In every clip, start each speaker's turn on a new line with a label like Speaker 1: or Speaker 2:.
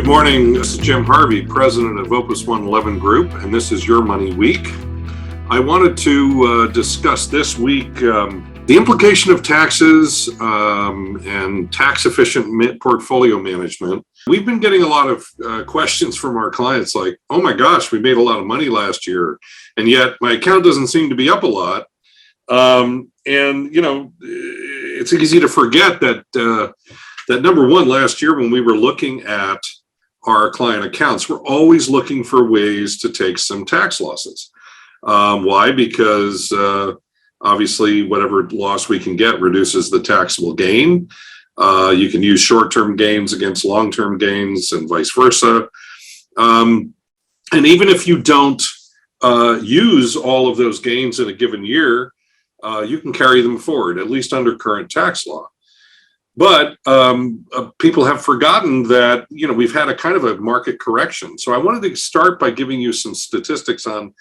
Speaker 1: Good morning. This is Jim Harvey, president of Opus 111 Group, and this is Your Money Week. I wanted to discuss this week the implication of taxes and tax-efficient portfolio management. We've been getting a lot of questions from our clients like, oh my gosh, we made a lot of money last year, and yet my account doesn't seem to be up a lot. It's easy to forget that number one, last year when we were looking at our client accounts, we're always looking for ways to take some tax losses. Why? Because obviously whatever loss we can get reduces the taxable gain. You can use short-term gains against long-term gains and vice versa. And even if you don't use all of those gains in a given year, you can carry them forward, at least under current tax law. But people have forgotten that, we've had a kind of a market correction. So I wanted to start by giving you some statistics on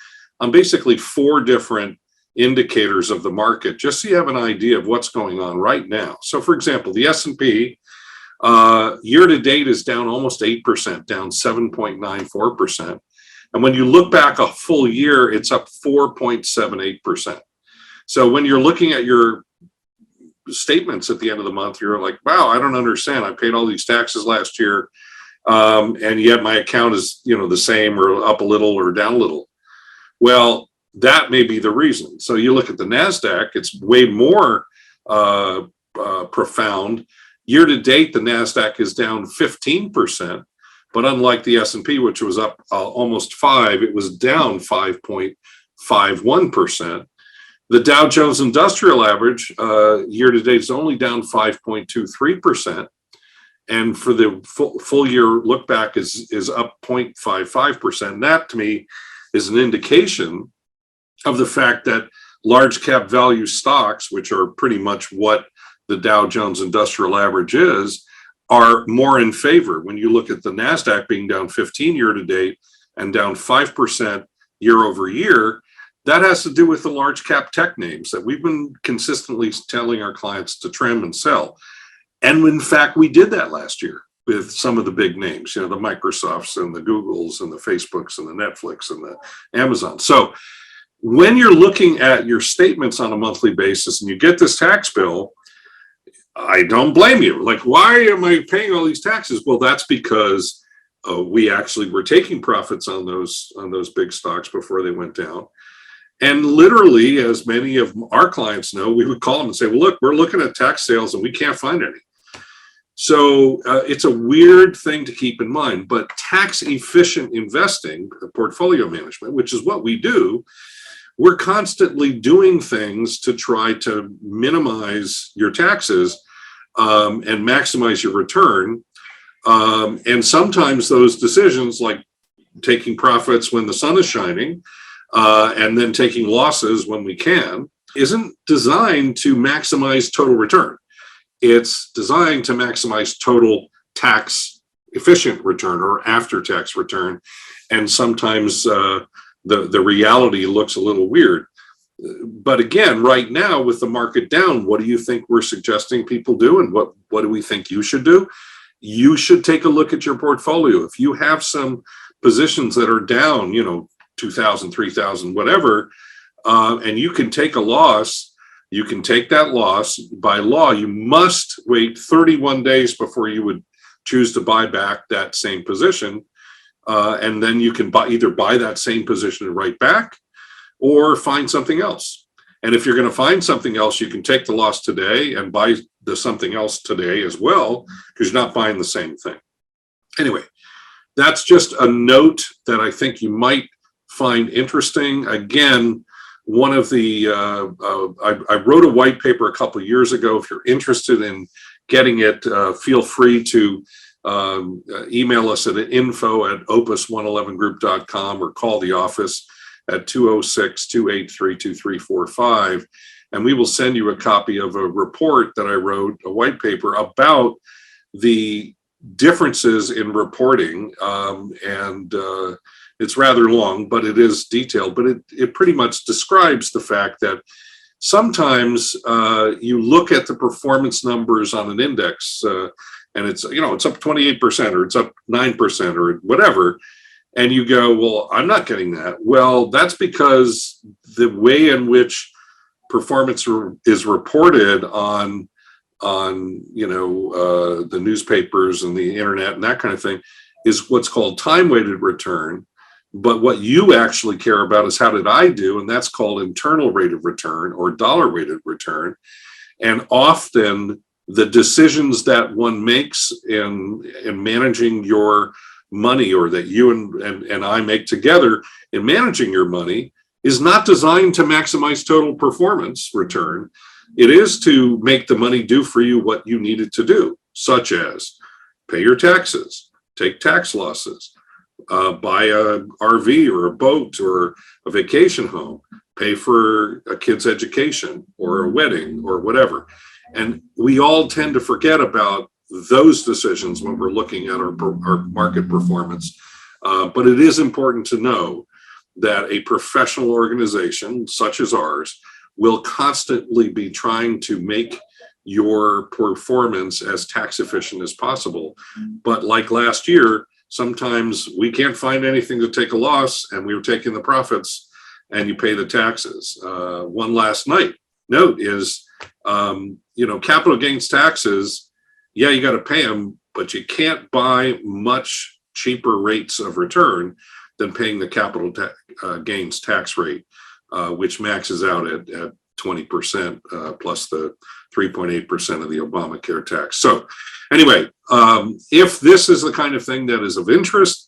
Speaker 1: basically four different indicators of the market, just so you have an idea of what's going on right now. So for example, the S&P year to date is down almost 8%, down 7.94%. And when you look back a full year, it's up 4.78%. So when you're looking at your statements at the end of the month, you're like, wow, I don't understand. I paid all these taxes last year, and yet my account is, the same or up a little or down a little. Well, that may be the reason. So you look at the NASDAQ, it's way more profound. Year to date, the NASDAQ is down 15%, but unlike the S&P, which was up almost 5%, it was down 5.51%. The Dow Jones Industrial Average year to date is only down 5.23%, and for the full year look back is up 0.55%. And that to me is an indication of the fact that large cap value stocks, which are pretty much what the Dow Jones Industrial Average is, are more in favor. When you look at the NASDAQ being down 15 year to date and down 5% year over year, that has to do with the large cap tech names that we've been consistently telling our clients to trim and sell. And in fact, we did that last year with some of the big names, the Microsofts and the Googles and the Facebooks and the Netflix and the Amazon. So when you're looking at your statements on a monthly basis and you get this tax bill, I don't blame you. Like, why am I paying all these taxes? Well, that's because we actually were taking profits on those big stocks before they went down. And literally, as many of our clients know, we would call them and say, well, look, we're looking at tax sales and we can't find any. So it's a weird thing to keep in mind, but tax efficient investing, portfolio management, which is what we do, we're constantly doing things to try to minimize your taxes and maximize your return. And sometimes those decisions, like taking profits when the sun is shining, and then taking losses when we can, isn't designed to maximize total return. It's designed to maximize total tax efficient return or after tax return. And sometimes the reality looks a little weird. But again, right now with the market down, what do you think we're suggesting people do? And what do we think you should do? You should take a look at your portfolio. If you have some positions that are down, 2,000, 3,000, whatever, and you can take a loss, you can take that loss. By law, you must wait 31 days before you would choose to buy back that same position. And then you can either buy that same position and write back or find something else. And if you're going to find something else, you can take the loss today and buy the something else today as well, because you're not buying the same thing. Anyway, that's just a note that I think you might find interesting. Again, one of the, I wrote a white paper a couple of years ago. If you're interested in getting it, feel free to email us at info@opus111group.com or call the office at 206-283-2345. And we will send you a copy of a report that I wrote, a white paper about the differences in reporting. It's rather long, but it is detailed. But it pretty much describes the fact that sometimes you look at the performance numbers on an index, and it's up 28% or it's up 9% or whatever, and you go, well, I'm not getting that. Well, that's because the way in which performance is reported on the newspapers and the internet and that kind of thing is what's called time-weighted return. But what you actually care about is how did I do? And that's called internal rate of return or dollar-weighted return. And often the decisions that one makes in managing your money, or that you and I make together in managing your money, is not designed to maximize total performance return. It is to make the money do for you what you need it to do, such as pay your taxes, take tax losses, buy a RV or a boat or a vacation home, pay for a kid's education or a wedding or whatever. And we all tend to forget about those decisions when we're looking at our market performance. But it is important to know that a professional organization such as ours will constantly be trying to make your performance as tax efficient as possible. But like last year, sometimes we can't find anything to take a loss and we were taking the profits and you pay the taxes. One last note is, capital gains taxes, yeah, you got to pay them, but you can't buy much cheaper rates of return than paying the capital gains tax rate, which maxes out at 20% plus the 3.8% of the Obamacare tax. So anyway, if this is the kind of thing that is of interest,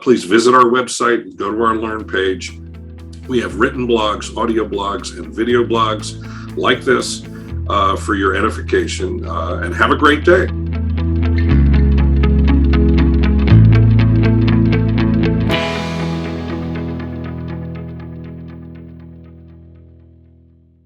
Speaker 1: please visit our website, go to our Learn page. We have written blogs, audio blogs, and video blogs like this for your edification, and have a great day.